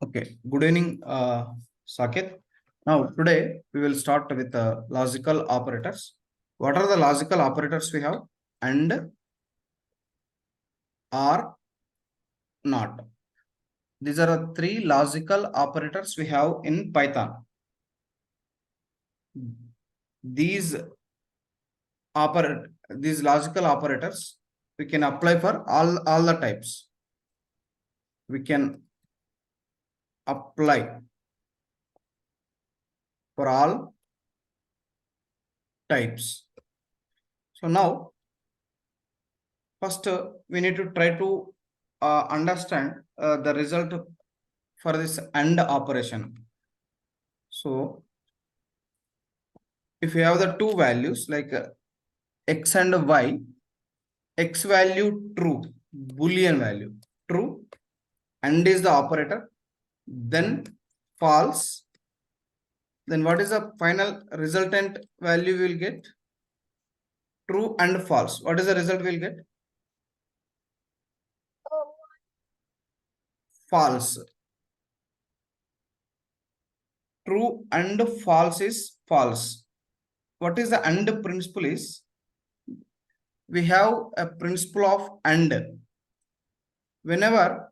Okay, good evening, Saket. Now, today we will start with logical operators. What are the logical operators we have? And, or, not. These are the three logical operators we have in Python. These these logical operators we can apply for all the types. We can apply for all types. So now, first we need to try to understand the result for this AND operation. So if you have the two values like x and y, x value true, boolean value true, AND is the operator, then false, then what is the final resultant value we will get? True and false. What is the result we will get? False. True and false is false. What is the AND principle is? We have a principle of AND. Whenever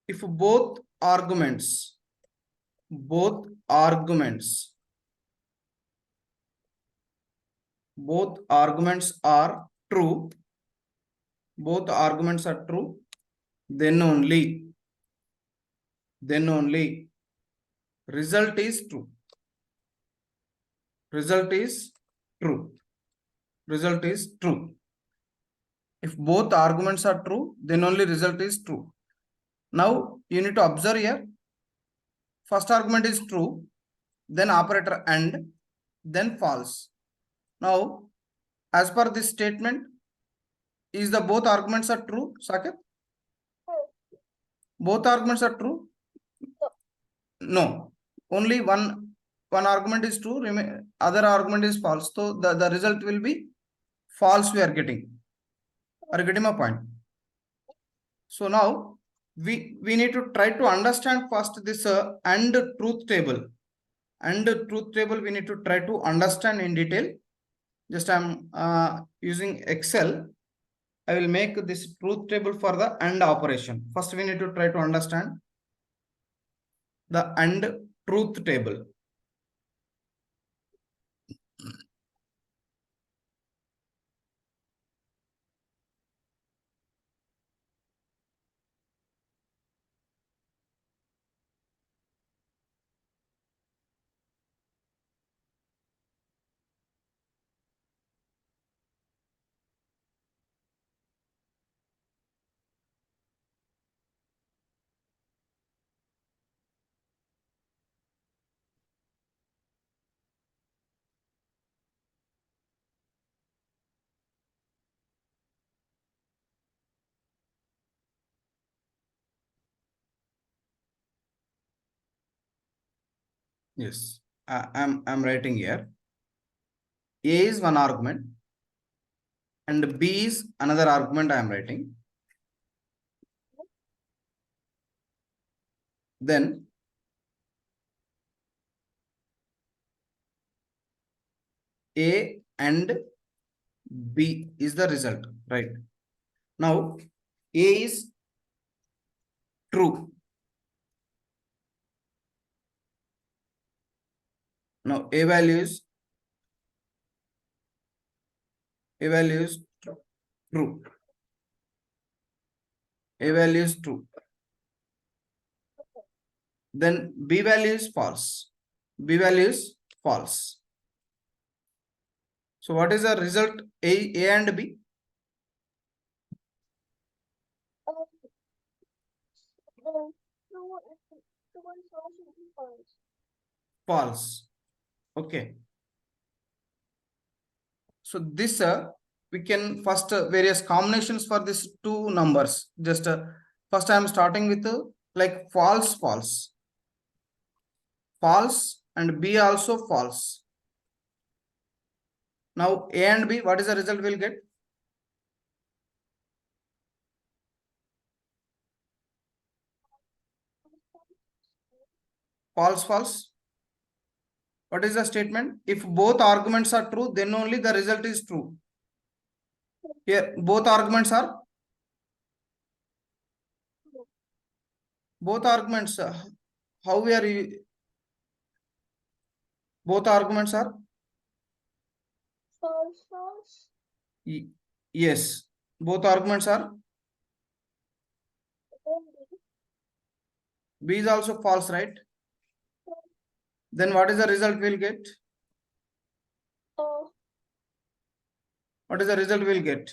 if both arguments are true, then only result is true. Result is true. If both arguments are true, then only result is true. Now you need to observe here. First argument is true, then operator AND, then false. Now, as per this statement, is the both arguments are true, Saket? Both arguments are true? No. Only one argument is true, other argument is false. So the result will be false we are getting. Are you getting my point? So now we need to try to understand first this AND truth table. And truth table we need to try to understand in detail. Just I'm using Excel. I will make this truth table for the AND operation. First we need to try to understand the AND truth table. Yes, I'm writing here. A is one argument and B is another argument I am writing. Then A and B is the result, right? Now A is true. Now A value is true. A value is true. Then B value is false. B value is false. So what is the result A and B? False. Okay. So this we can first various combinations for these two numbers. Just first I am starting with like false, and B also false. Now A and B, what is the result we'll get? False, false. What is the statement? If both arguments are true, then only the result is true. Here, both arguments are how we are both arguments are false, false. Yes, both arguments are B is also false, right? Then what is the result we'll get? What is the result we'll get?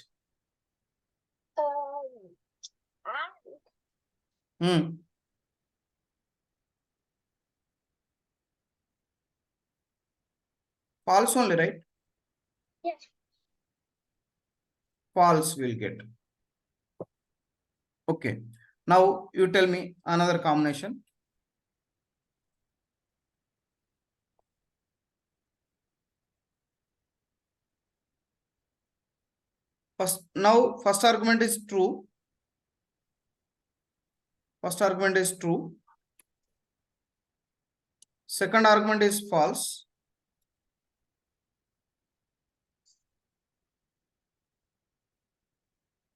False only, right? Yes. False will get. Okay. Now you tell me another combination. First argument is true. First argument is true. Second argument is false.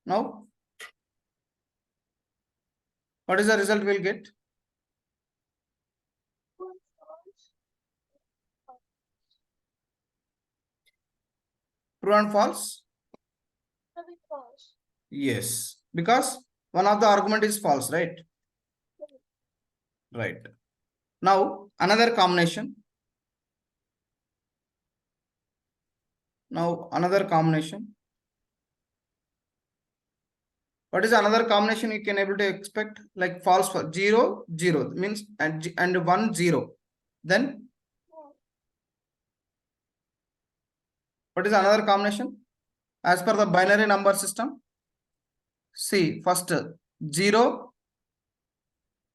Now, what is the result we'll get? True and false? False. Yes, because one of the argument is false, right? Right. Now, another combination. Now, another combination. What is another combination you can able to expect? Like false, 0, 0 means and 1, 0. Then what is another combination? As per the binary number system. See, first 0,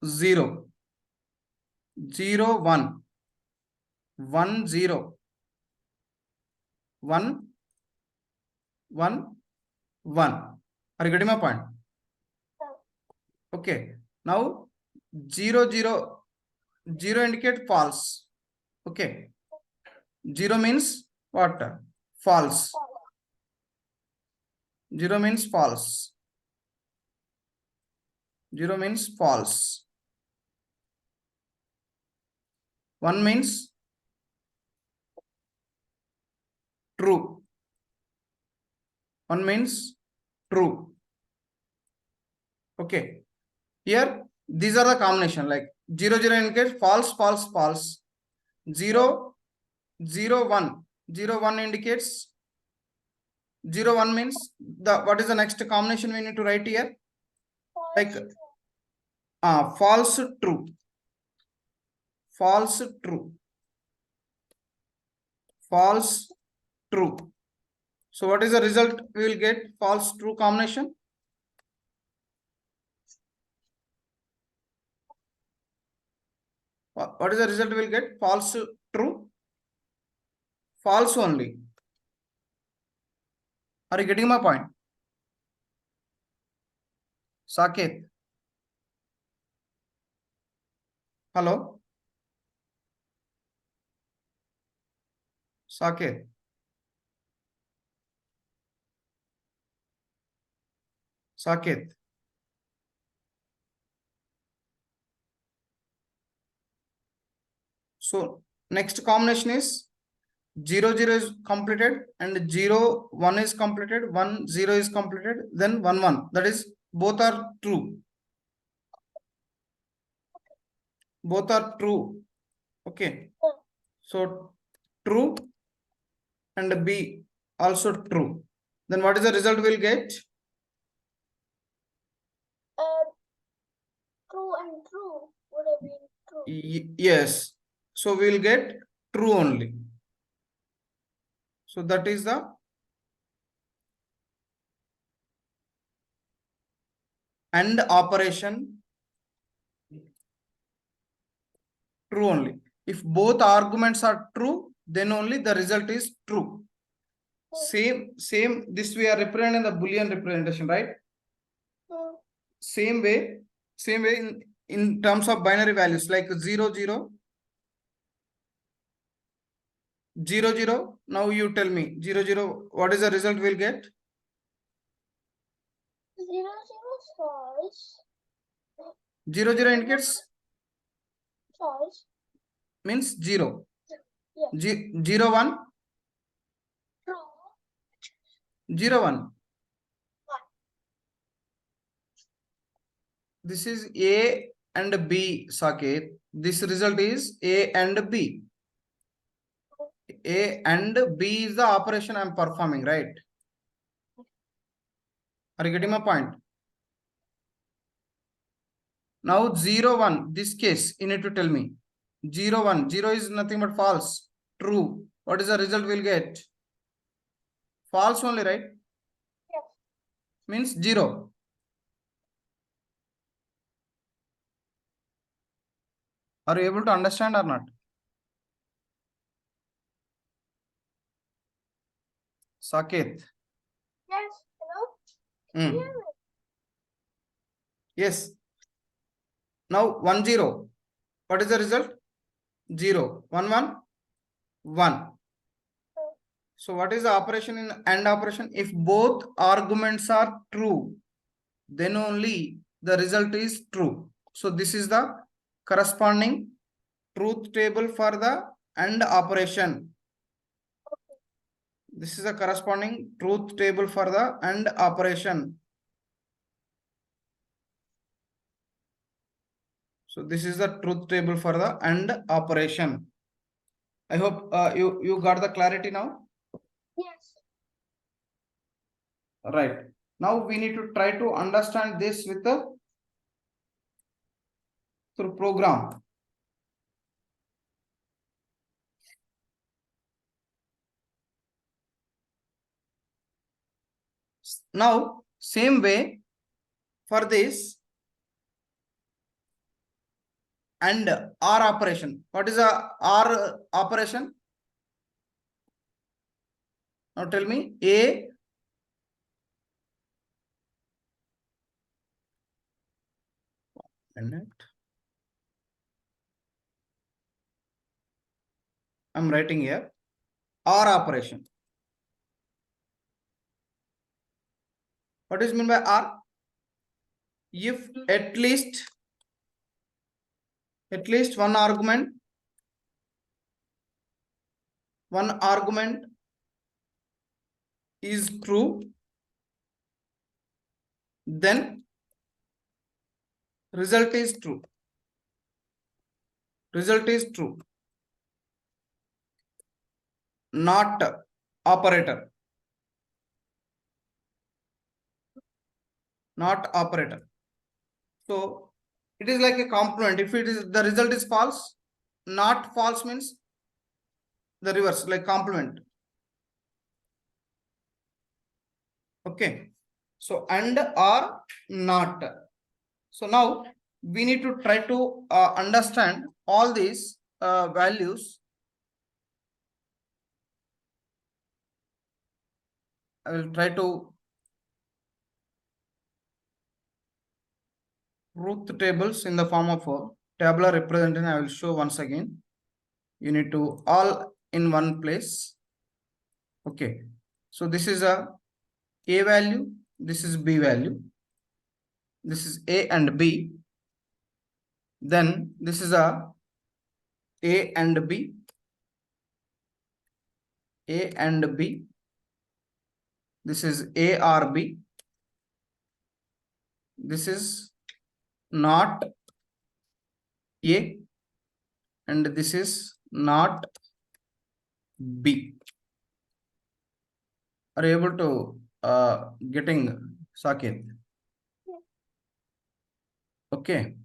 0, 0, 1, 1, 0, 1, 1, 1. Are you getting my point? Okay. Now 0, 0, 0 indicate false. Okay. 0 means what? False. 0 means false. 0 means false. 1 means true. 1 means true. Okay. Here, these are the combination like 0, 0 indicates false, false, false. 0, 0, 1. 0, 1 indicates 0, 1 means what is the next combination we need to write here? Like false, true. False, true. False, true. So what is the result we will get? False, true combination. What is the result we will get? False, true. False only. Are you getting my point? Saket. Hello? Saket. Saket. So next combination is 0, 0 is completed and 0, 1 is completed, 1, 0 is completed, then 1, 1. That is both are true. Both are true. Okay. So true and B also true. Then what is the result we'll get? True and true would have been true. Yes. So we'll get true only. So that is the AND operation. True only. If both arguments are true, then only the result is true. Same this we are representing the Boolean representation, right? Same way in terms of binary values like 0, 0, 0 0. Now you tell me 0 0. What is the result we'll get? 0 0 false. 0 0 indicates False. means 0. Yes. 0 1 True. 0 1. 1. This is A and B, Saket. This result is A and B. A and B is the operation I'm performing, right? Are you getting my point? Now 0 1, this case you need to tell me. 0 1, 0 is nothing but false. True. What is the result we'll get? False only, right? Yes. Means 0. Are you able to understand or not? Saket. Yes. Hello? Hmm. Hear me? Yes. Now 1 0. What is the result? 0. 1 1 1. So what is the operation in AND operation? If both arguments are true, then only the result is true. So this is the corresponding truth table for the AND operation. This is the corresponding truth table for the AND operation. So this is the truth table for the AND operation. I hope you got the clarity now. Yes. Right. Now we need to try to understand this with the through program. Now same way for this and OR operation. What is a OR operation? Now tell me. A and I'm writing here OR operation. What is mean by OR? If at least one argument is true, then result is true. Result is true. Not operator. Not operator. So it is like a complement. If it is the result is false, not false means the reverse, like complement. Okay. So and or not. So now we need to try to understand all these values. I will try to truth tables in the form of a tabular representation. I will show once again. You need to all in one place. Okay. So this is a value. This is B value. This is A and B. Then this is a and B. A and B. This is A or B. This is not A and this is not B. Are you able to getting Saket? Okay.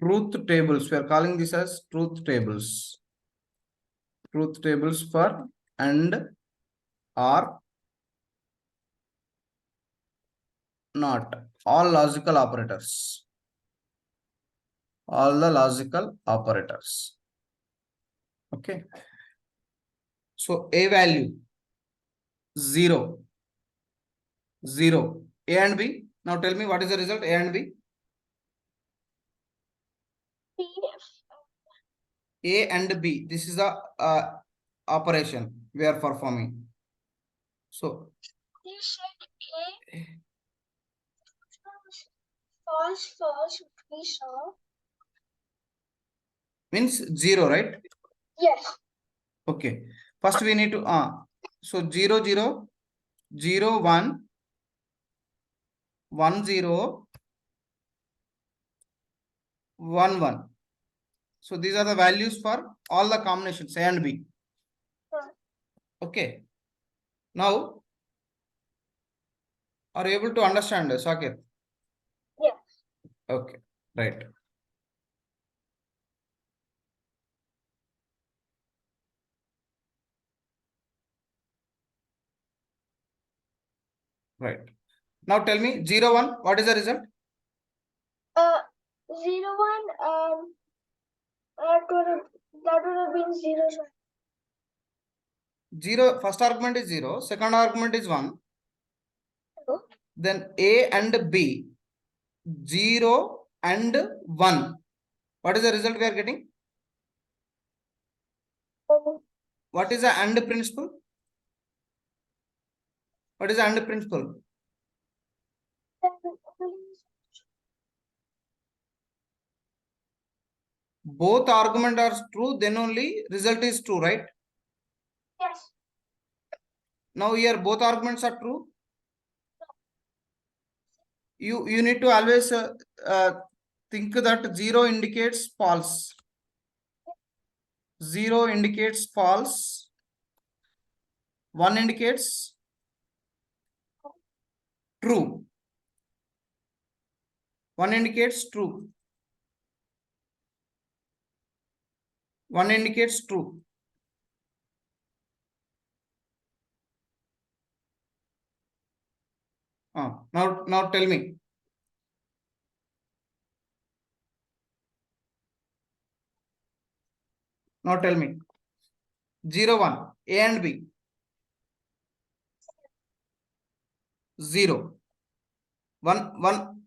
Truth tables. We are calling this as truth tables. Truth tables for AND or not. All logical operators. All the logical operators. Okay. So A value 0, 0. A and B. Now tell me what is the result? A and B. B. A and B. This is the operation we are performing. So They said A. False, false. We saw. means 0, right? Yes. Okay. First we need to so 0, 0, 0, 1, 1, 0, 1, 1. So these are the values for all the combinations A and B. Okay. Now, are you able to understand, Saket? Yes. Okay, right. Right. Now tell me 0, 1, what is the result? 0, 1, that would have been 0, 0, first argument is 0, second argument is 1.0. Then A and B, 0 and 1. What is the result we are getting? What is the AND principle? What is the AND principle? Both arguments are true, then only result is true, right? Yes. Now here both arguments are true. You need to always think that 0 indicates false. 0 indicates false. 1 indicates true. 1 indicates true. 1 indicates true. Now tell me. Now tell me. 0, 1, A and B. 0. 1, 1,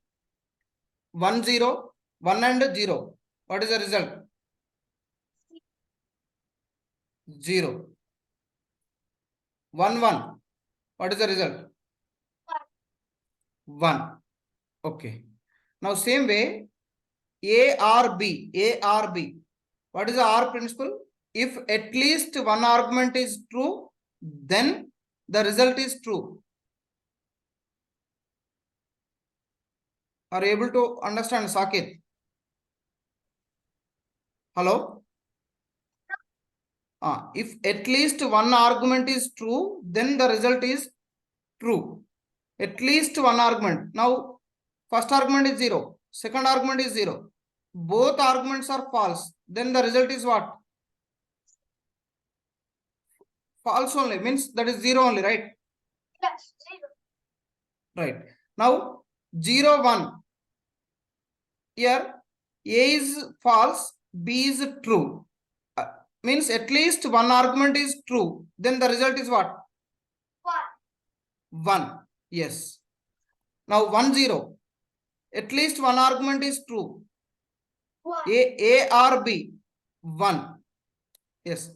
1, 0, 1 and 0. What is the result? 0. 1, 1. What is the result? 1. Okay. Now same way, A or B. A or B. What is the R principle? If at least one argument is true, then the result is true. Are you able to understand, Saket? Hello? If at least one argument is true, then the result is true. At least one argument. Now, first argument is 0. Second argument is 0. Both arguments are false. Then the result is what? False only. Means that is 0 only, right? Yes. 0. Right. Now, 0, 1. Here, A is false, B is true. Means at least one argument is true. Then the result is what? 1. 1. Yes. Now 1, 0. At least one argument is true. 1. A or B. 1. Yes.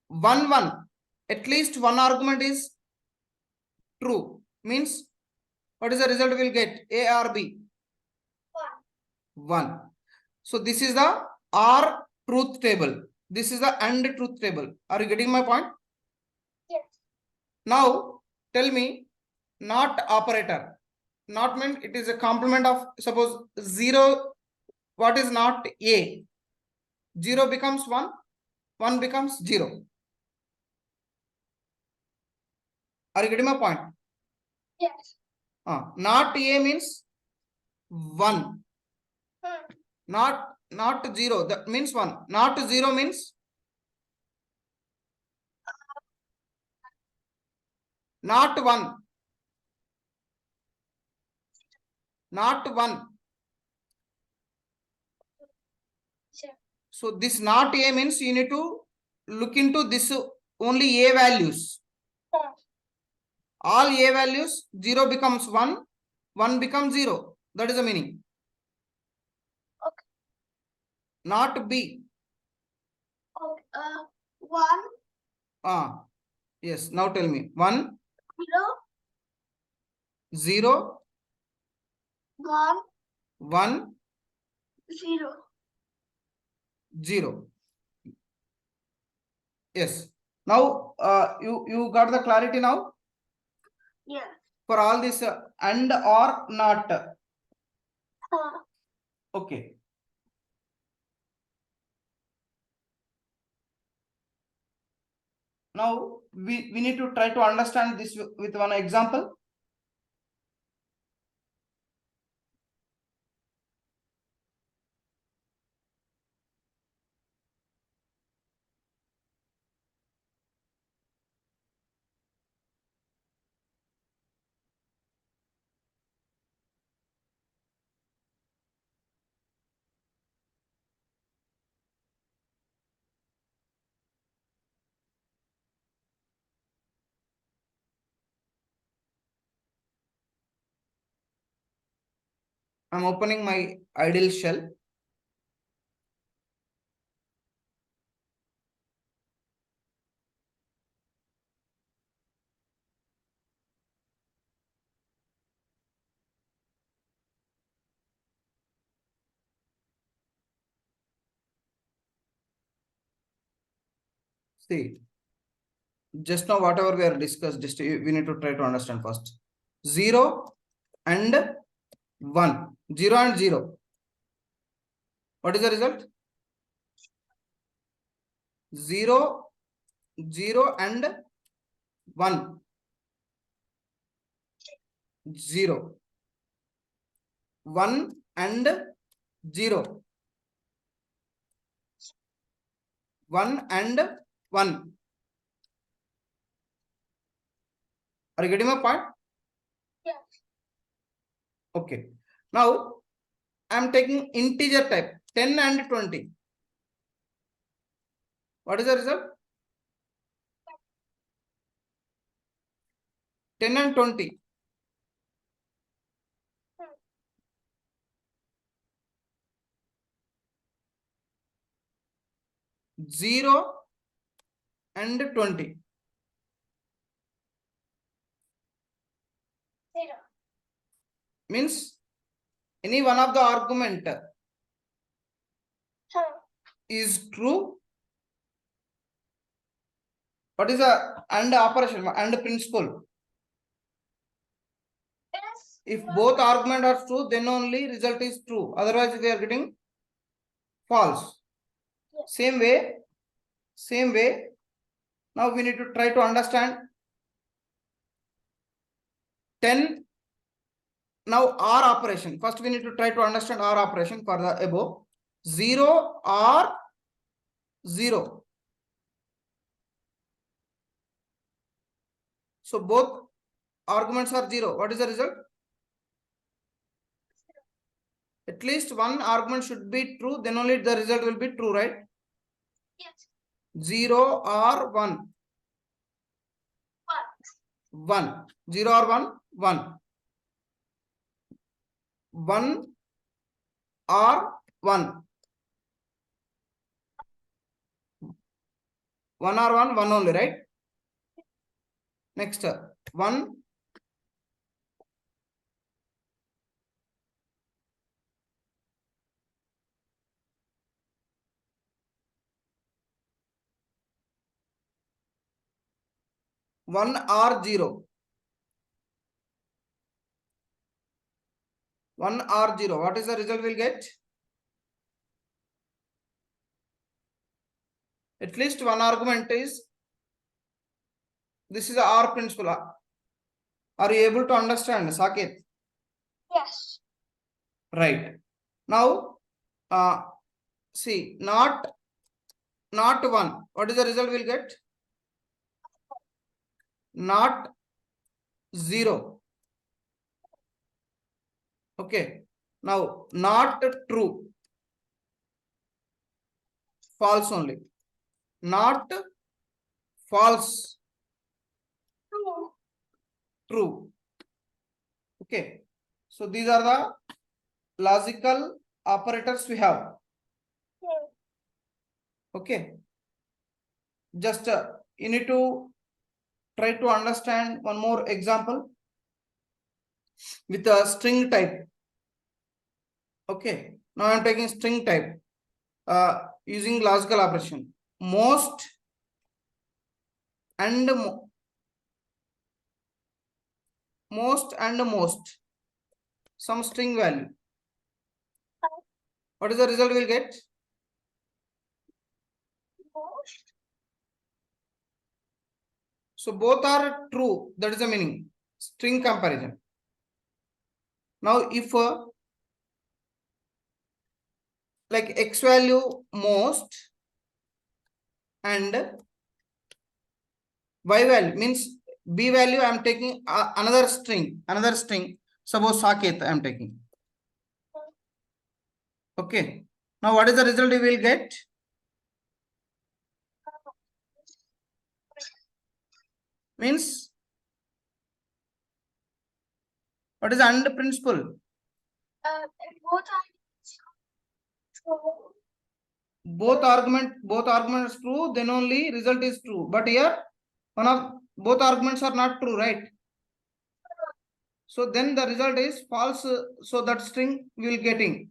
1, 1. At least one argument is true. Means what is the result we will get? A or B? 1. 1. So this is the R truth table. This is the AND truth table. Are you getting my point? Yes. Now tell me, not operator. Not mean it is a complement of, suppose 0. What is not A? 0 becomes 1. 1 becomes 0. Are you getting my point? Yes. Not A means 1. Not 0. That means 1. Not 0 means not 1. Not 1. Sure. So this not A means you need to look into this only A values. Sure. All A values, 0 becomes 1, 1 becomes 0. That is the meaning. Okay. Not B. Okay. 1, Ah, yes. Now tell me. 1, 0, 0, 1, 1, 0. 0. Yes. Now you got the clarity now Yeah. for all this and or not. Uh, Okay. Now we need to try to understand this with one example. I'm opening my ideal shell. See, just now whatever we are discussed, just we need to try to understand first. 0 and 1. 0 and 0. What is the result? 0, 0 and 1. 0. 1 and 0. 1 and 1. Are you getting my point? yeah. Okay. Now I am taking integer type 10 and 20. What is the result? 10 and 20. Hmm. 0 and 20. 0. Means any one of the argument Huh. is true. What is the and operation and principle? Yes. If both argument are true, then only result is true. Otherwise, we are getting false. Yes. Same way. Now we need to try to understand 10. Now OR operation. First, we need to try to understand OR operation for the above. 0 or 0. So both arguments are 0. What is the result? At least one argument should be true, then only the result will be true, right? Yes. 0 or 1. 1. 0 or 1? 1. 1 or 1. 1 or 1? 1 only, right? Next, 1. 1 or 0. 1 or 0. What is the result we'll get? At least one argument is, this is a OR principle. Are you able to understand, Saket? Yes. Right. Now, see, not 1. What is the result we'll get? Not 0. Okay. Now not true. False only. Not false. True. True. Okay. So these are the logical operators we have. Hmm. Okay. Just you need to try to understand one more example with a string type. Okay. Now I'm taking string type using logical operation. Most and most some string value. What is the result we'll get? Most. So both are true. That is the meaning. String comparison. Now if like x value most and y value means b value, I am taking another string. Suppose Saket I am taking. Okay. Now what is the result we will get? Means what is the AND principle? Both are true. Both arguments true, then only result is true. But here both arguments are not true, right? So then the result is false. So that string we will getting.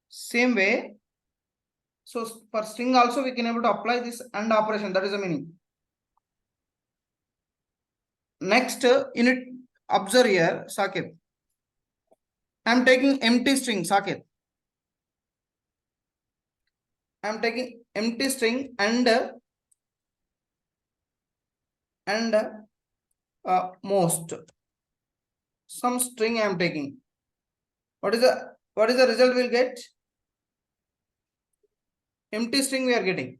Same way. So for string also we can able to apply this AND operation. That is the meaning. Next unit, observe here, Saket. I am taking empty string, Saket. I am taking empty string and most. Some string I am taking. What is the result we'll get? Empty string we are getting.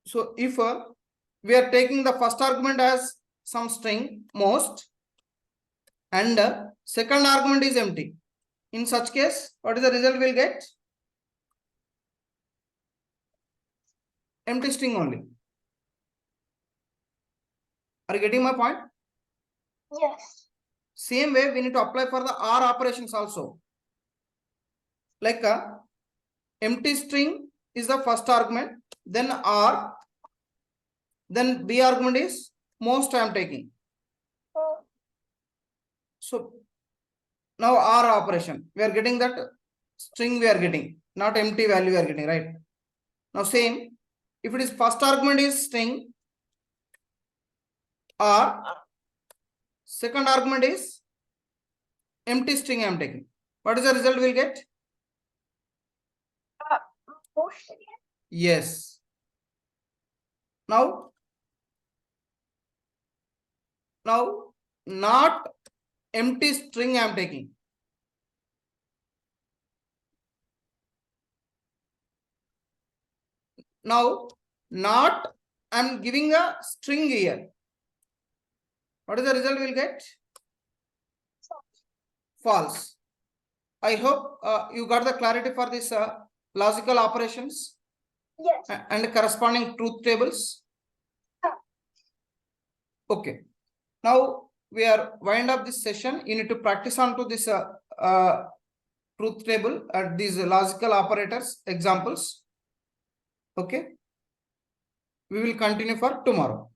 So if we are taking the first argument as some string most and second argument is empty. In such case, what is the result we'll get? Empty string only. Are you getting my point? Yes. Same way we need to apply for the OR operations also. Like empty string is the first argument, then OR, then B argument is most I am taking. So now OR operation, we are getting that string we are getting, not empty value we are getting, right? Now same, if it is first argument is string or second argument is empty string I am taking. What is the result we'll get? Most. Yes. Now not empty string I am taking. Now not I am giving a string here. What is the result we'll get? False. I hope you got the clarity for this logical operations. Yes. And corresponding truth tables. Yeah. Okay. Now we are wind up this session. You need to practice on to this truth table and these logical operators examples. Okay. We will continue for tomorrow.